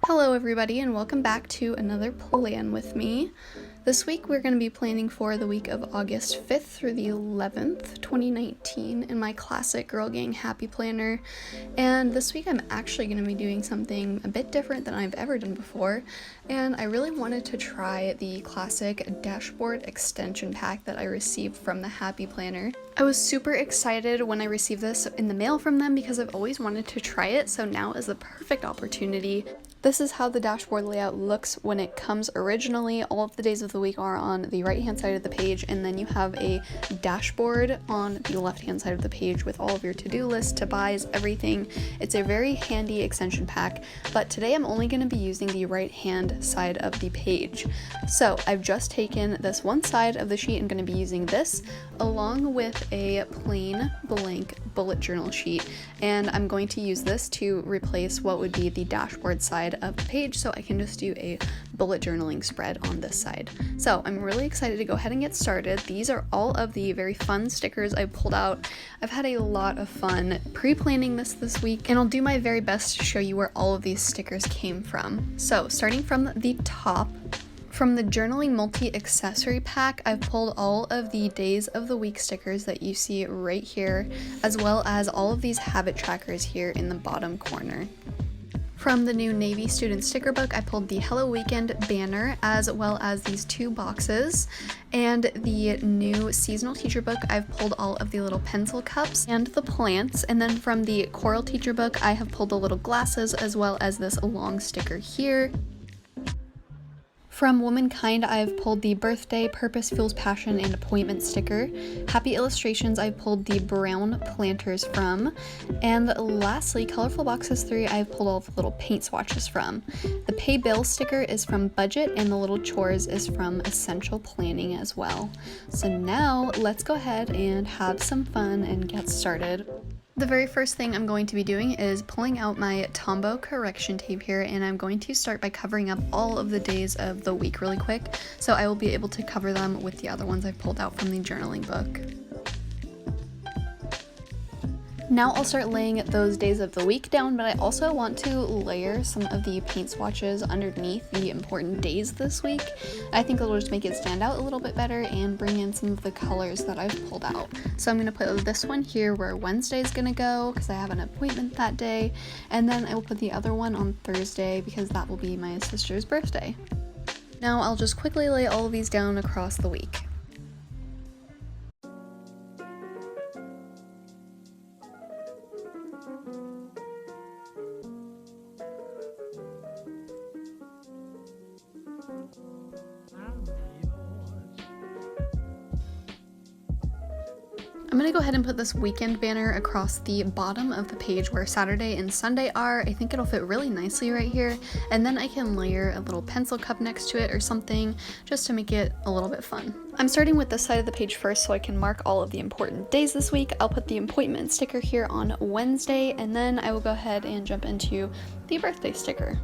Hello everybody and welcome back to another plan with me. This week we're going to be planning for the week of August 5th through the 11th, 2019 in my classic Girl Gang Happy Planner. And this week I'm actually going to be doing something a bit different than I've ever done before. And I really wanted to try the classic dashboard extension pack that I received from the Happy Planner. I was super excited when I received this in the mail from them because I've always wanted to try it, so now is the perfect opportunity. This is how the dashboard layout looks when it comes originally. All of the days of the week are on the right hand side of the page, and then you have a dashboard on the left hand side of the page with all of your to-do lists, to-buys, everything. It's a very handy extension pack, but today I'm only going to be using the right hand side of the page. So I've just taken this one side of the sheet and going to be using this along with a plain blank bullet journal sheet, and I'm going to use this to replace what would be the dashboard side of the page, so I can just do a bullet journaling spread on this side. So I'm really excited to go ahead and get started. These are all of the very fun stickers I pulled out. I've had a lot of fun pre-planning this week, and I'll do my very best to show you where all of these stickers came from. So starting from the top, from the Journaling Multi-Accessory Pack, I've pulled all of the Days of the Week stickers that you see right here, as well as all of these habit trackers here in the bottom corner. From the new Navy Student Sticker Book, I pulled the Hello Weekend banner, as well as these two boxes. And the new Seasonal Teacher Book, I've pulled all of the little pencil cups and the plants. And then from the Choral Teacher Book, I have pulled the little glasses, as well as this long sticker here. From Womankind, I've pulled the Birthday, Purpose Fuels Passion, and Appointment sticker. Happy Illustrations, I've pulled the brown planters from. And lastly, Colorful Boxes 3, I've pulled all the little paint swatches from. The Pay Bill sticker is from Budget, and the little chores is from Essential Planning as well. So now, let's go ahead and have some fun and get started. The very first thing I'm going to be doing is pulling out my Tombow correction tape here, and I'm going to start by covering up all of the days of the week really quick, so I will be able to cover them with the other ones I've pulled out from the journaling book. Now I'll start laying those days of the week down, but I also want to layer some of the paint swatches underneath the important days this week. I think it'll just make it stand out a little bit better and bring in some of the colors that I've pulled out. So I'm going to put this one here where Wednesday is going to go because I have an appointment that day, and then I will put the other one on Thursday because that will be my sister's birthday. Now I'll just quickly lay all of these down across the week. I'm going to go ahead and put this weekend banner across the bottom of the page where Saturday and Sunday are. I think it'll fit really nicely right here, and then I can layer a little pencil cup next to it or something just to make it a little bit fun. I'm starting with this side of the page first so I can mark all of the important days this week. I'll put the appointment sticker here on Wednesday, and then I will go ahead and jump into the birthday sticker.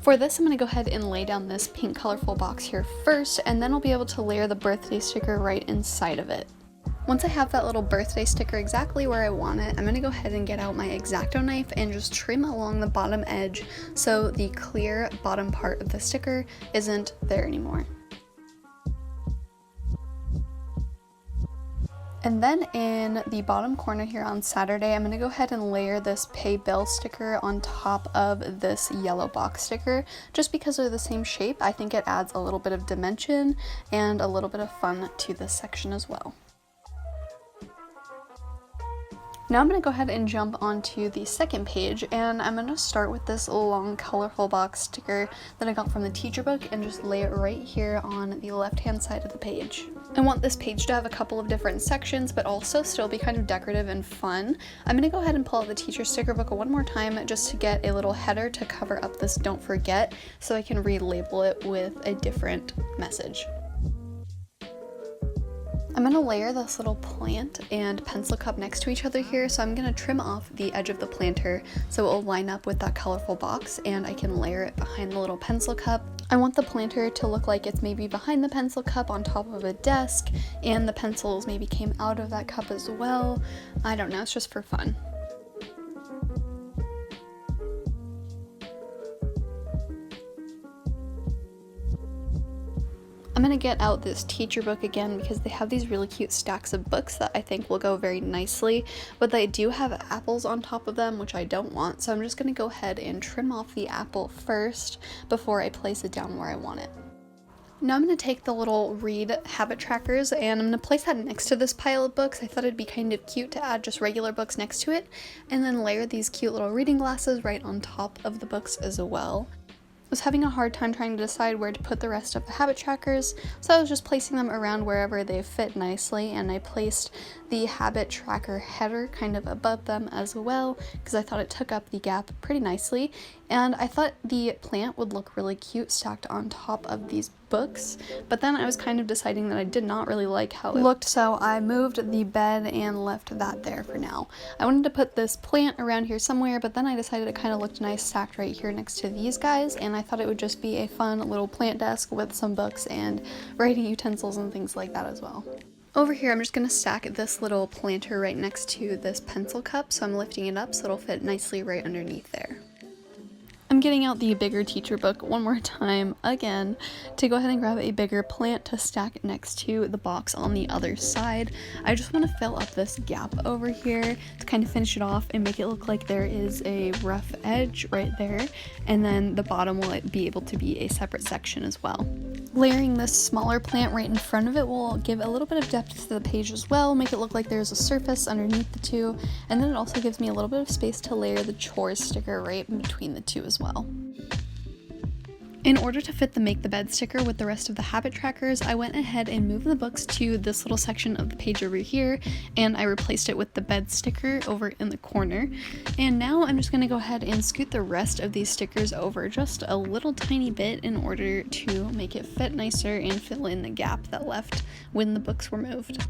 For this, I'm going to go ahead and lay down this pink colorful box here first, and then I'll be able to layer the birthday sticker right inside of it. Once I have that little birthday sticker exactly where I want it, I'm going to go ahead and get out my X-Acto knife and just trim along the bottom edge so the clear bottom part of the sticker isn't there anymore. And then in the bottom corner here on Saturday, I'm going to go ahead and layer this Pay Bill sticker on top of this yellow box sticker. Just because they're the same shape, I think it adds a little bit of dimension and a little bit of fun to this section as well. Now I'm going to go ahead and jump onto the second page, and I'm going to start with this long colorful box sticker that I got from the teacher book and just lay it right here on the left hand side of the page. I want this page to have a couple of different sections but also still be kind of decorative and fun. I'm going to go ahead and pull out the teacher sticker book one more time just to get a little header to cover up this "Don't Forget" so I can relabel it with a different message. I'm going to layer this little plant and pencil cup next to each other here, so I'm going to trim off the edge of the planter so it will line up with that colorful box, and I can layer it behind the little pencil cup. I want the planter to look like it's maybe behind the pencil cup on top of a desk, and the pencils maybe came out of that cup as well. I don't know, it's just for fun. I'm gonna get out this teacher book again because they have these really cute stacks of books that I think will go very nicely, but they do have apples on top of them, which I don't want, so I'm just gonna go ahead and trim off the apple first before I place it down where I want it. Now I'm going to take the little read habit trackers and I'm going to place that next to this pile of books. I thought it'd be kind of cute to add just regular books next to it, and then layer these cute little reading glasses right on top of the books as well. I was having a hard time trying to decide where to put the rest of the habit trackers, so I was just placing them around wherever they fit nicely, and I placed the habit tracker header kind of above them as well because I thought it took up the gap pretty nicely, and I thought the plant would look really cute stacked on top of these books, but then I was kind of deciding that I did not really like how it looked, so I moved the bed and left that there for now. I wanted to put this plant around here somewhere, but then I decided it kind of looked nice stacked right here next to these guys, and I thought it would just be a fun little plant desk with some books and writing utensils and things like that as well. Over here, I'm just going to stack this little planter right next to this pencil cup, so I'm lifting it up so it'll fit nicely right underneath there. I'm getting out the bigger teacher book one more time again to go ahead and grab a bigger plant to stack next to the box on the other side. I just want to fill up this gap over here to kind of finish it off and make it look like there is a rough edge right there, and then the bottom will be able to be a separate section as well. Layering this smaller plant right in front of it will give a little bit of depth to the page as well, make it look like there's a surface underneath the two, and then it also gives me a little bit of space to layer the chores sticker right in between the two as well. In order to fit the make the bed sticker with the rest of the habit trackers, I went ahead and moved the books to this little section of the page over here, and I replaced it with the bed sticker over in the corner. And now I'm just going to go ahead and scoot the rest of these stickers over just a little tiny bit in order to make it fit nicer and fill in the gap that left when the books were moved.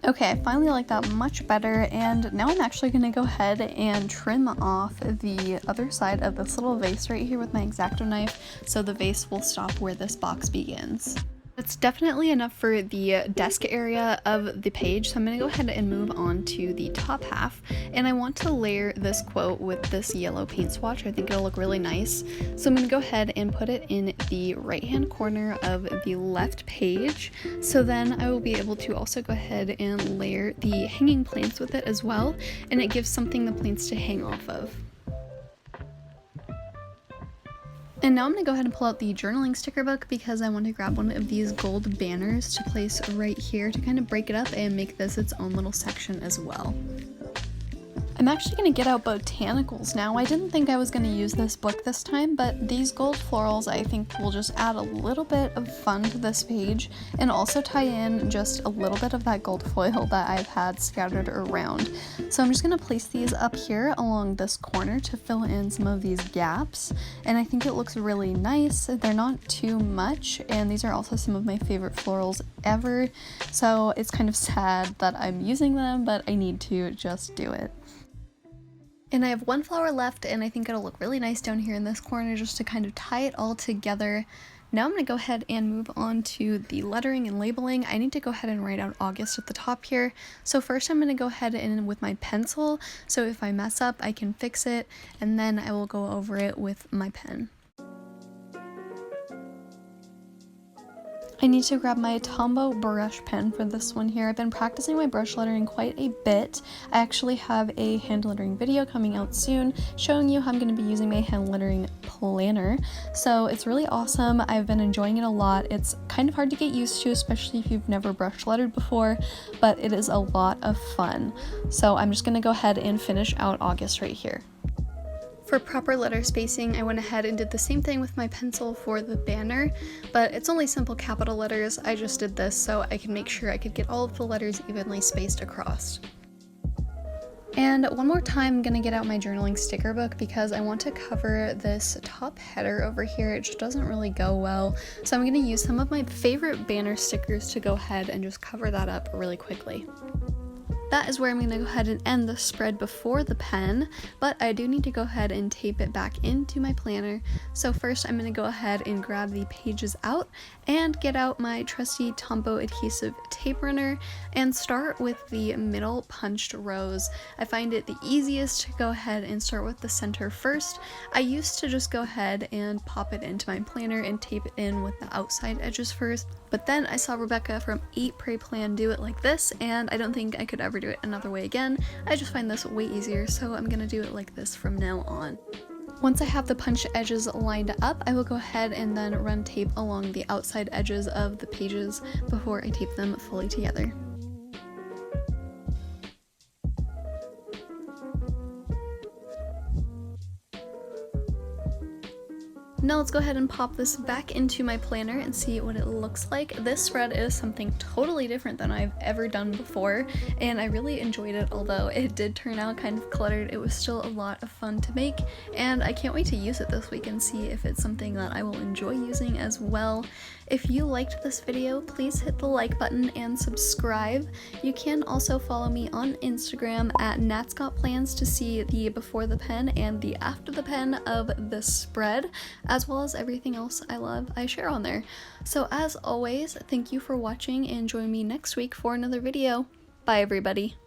Okay, I finally like that much better, and now I'm actually going to go ahead and trim off the other side of this little vase right here with my X-Acto knife, so the vase will stop where this box begins. That's definitely enough for the desk area of the page, so I'm going to go ahead and move on to the top half, and I want to layer this quote with this yellow paint swatch. I think it'll look really nice, so I'm going to go ahead and put it in the right hand corner of the left page, so then I will be able to also go ahead and layer the hanging plants with it as well, and it gives something the plants to hang off of. And now I'm going to go ahead and pull out the journaling sticker book because I want to grab one of these gold banners to place right here to kind of break it up and make this its own little section as well. I'm actually going to get out botanicals now. I didn't think I was going to use this book this time, but these gold florals I think will just add a little bit of fun to this page and also tie in just a little bit of that gold foil that I've had scattered around. So I'm just going to place these up here along this corner to fill in some of these gaps, and I think it looks really nice. They're not too much, and these are also some of my favorite florals ever, so it's kind of sad that I'm using them, but I need to just do it. And I have one flower left, and I think it'll look really nice down here in this corner just to kind of tie it all together. Now I'm going to go ahead and move on to the lettering and labeling. I need to go ahead and write out August at the top here. So first I'm going to go ahead and with my pencil, so if I mess up I can fix it, and then I will go over it with my pen. I need to grab my Tombow brush pen for this one here. I've been practicing my brush lettering quite a bit. I actually have a hand lettering video coming out soon showing you how I'm going to be using my hand lettering planner. So it's really awesome. I've been enjoying it a lot. It's kind of hard to get used to, especially if you've never brush lettered before, but it is a lot of fun. So I'm just going to go ahead and finish out August right here. For proper letter spacing, I went ahead and did the same thing with my pencil for the banner, but it's only simple capital letters. I just did this so I could make sure I could get all of the letters evenly spaced across. And one more time, I'm going to get out my journaling sticker book because I want to cover this top header over here. It just doesn't really go well, so I'm going to use some of my favorite banner stickers to go ahead and just cover that up really quickly. that is where I'm going to go ahead and end the spread before the pen, but I do need to go ahead and tape it back into my planner. So first I'm going to go ahead and grab the pages out and get out my trusty Tombow adhesive tape runner and start with the middle punched rows. I find it the easiest to go ahead and start with the center first. I used to just go ahead and pop it into my planner and tape it in with the outside edges first, but then I saw Rebecca from Eat, Pray, Plan do it like this, and I don't think I could ever do it another way again. I just find this way easier, so I'm gonna do it like this from now on. Once I have the punched edges lined up, I will go ahead and then run tape along the outside edges of the pages before I tape them fully together. Now let's go ahead and pop this back into my planner and see what it looks like. This spread is something totally different than I've ever done before, and I really enjoyed it. Although it did turn out kind of cluttered, it was still a lot of fun to make, and I can't wait to use it this week and see if it's something that I will enjoy using as well. If you liked this video, please hit the like button and subscribe. You can also follow me on Instagram at natsgotplans to see the before the pen and the after the pen of this spread, as well as everything else I share on there. So as always, thank you for watching and join me next week for another video. Bye everybody.